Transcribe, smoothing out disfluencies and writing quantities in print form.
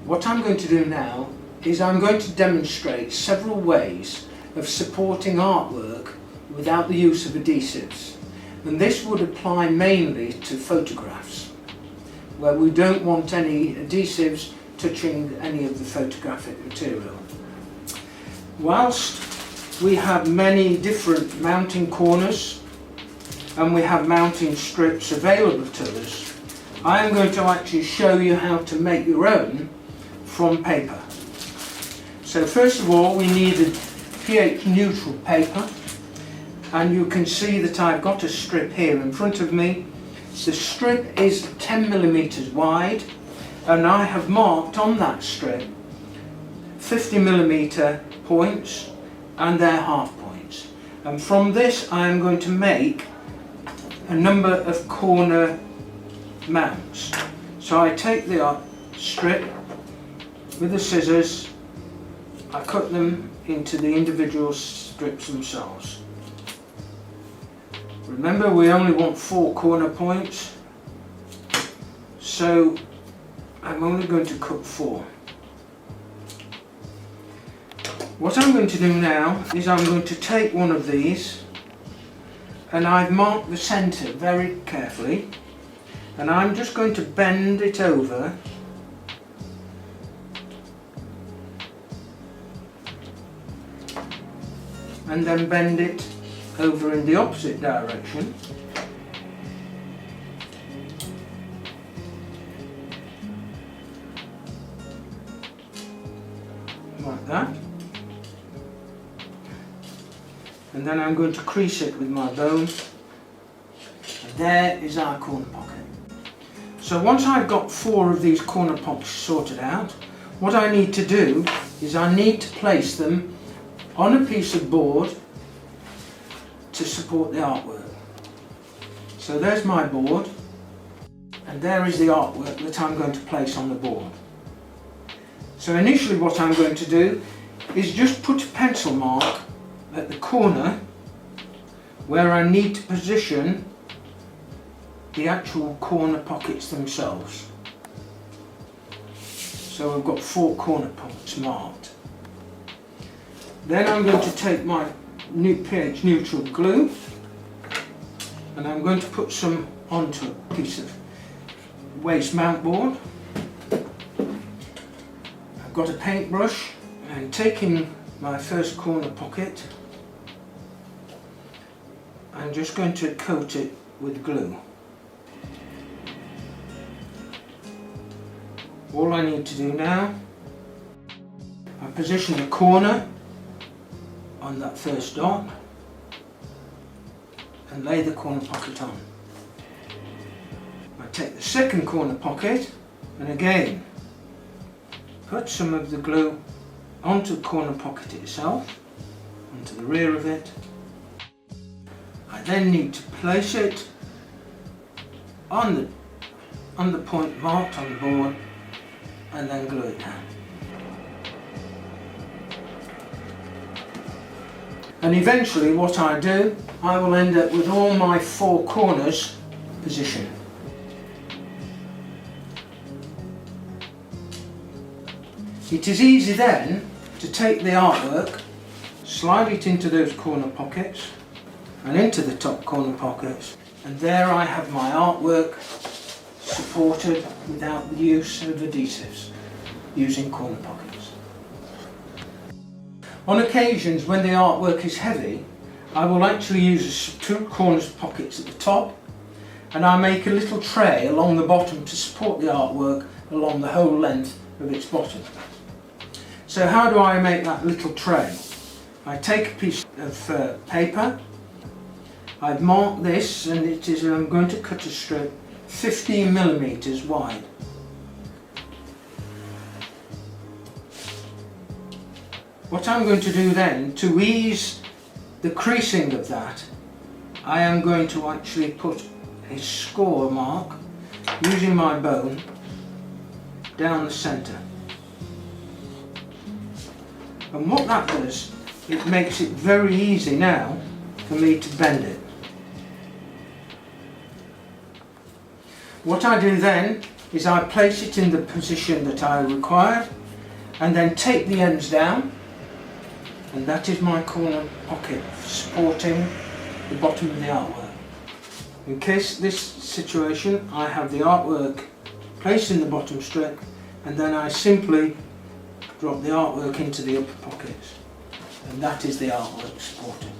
What I'm going to do now is I'm going to demonstrate several ways of supporting artwork without the use of adhesives, and this would apply mainly to photographs where we don't want any adhesives touching any of the photographic material. Whilst we have many different mounting corners and we have mounting strips available to us, I am going to actually show you how to make your own from paper. So first of all, we need a pH neutral paper, and you can see that I've got a strip here in front of me. The strip is 10mm wide, and I have marked on that strip 50mm points and their half points, and from this I am going to make a number of corner mounts. So I take the strip with the scissors, I cut them into the individual strips themselves. Remember, we only want 4 corner points, so I'm only going to cut 4. What I'm going to do now is I'm going to take one of these, and I've marked the centre very carefully, and I'm just going to bend it over and then bend it over in the opposite direction, like that, and then I'm going to crease it with my bone, and there is our corner pocket. So once I've got 4 of these corner pockets sorted out, what I need to do is I need to place them on a piece of board to support the artwork. So there's my board, and there is the artwork that I'm going to place on the board. So initially what I'm going to do is just put a pencil mark at the corner where I need to position the actual corner pockets themselves. So I've got 4 corner pockets marked. Then I'm going to take my new pH neutral glue, and I'm going to put some onto a piece of waste mount board. I've got a paintbrush, and taking my first corner pocket, I'm just going to coat it with glue. All I need to do now, I position the corner on that first dot and lay the corner pocket on. I take the second corner pocket and again put some of the glue onto the corner pocket itself, onto the rear of it. I then need to place it on the point marked on the board and then glue it down. And eventually what I do, I will end up with all my 4 corners positioned. It is easy then to take the artwork, slide it into those corner pockets and into the top corner pockets, and there I have my artwork supported without the use of adhesives, using corner pockets. On occasions when the artwork is heavy, I will actually use 2 corner pockets at the top, and I make a little tray along the bottom to support the artwork along the whole length of its bottom. So how do I make that little tray? I take a piece of paper, I've marked this, and I'm going to cut a strip 15mm wide. What I'm going to do then, to ease the creasing of that, I am going to actually put a score mark using my bone down the centre. And what that does, it makes it very easy now for me to bend it. What I do then is I place it in the position that I require and then take the ends down, and that is my corner pocket supporting the bottom of the artwork. In case this situation, I have the artwork placed in the bottom strip and then I simply drop the artwork into the upper pockets, and that is the artwork supporting.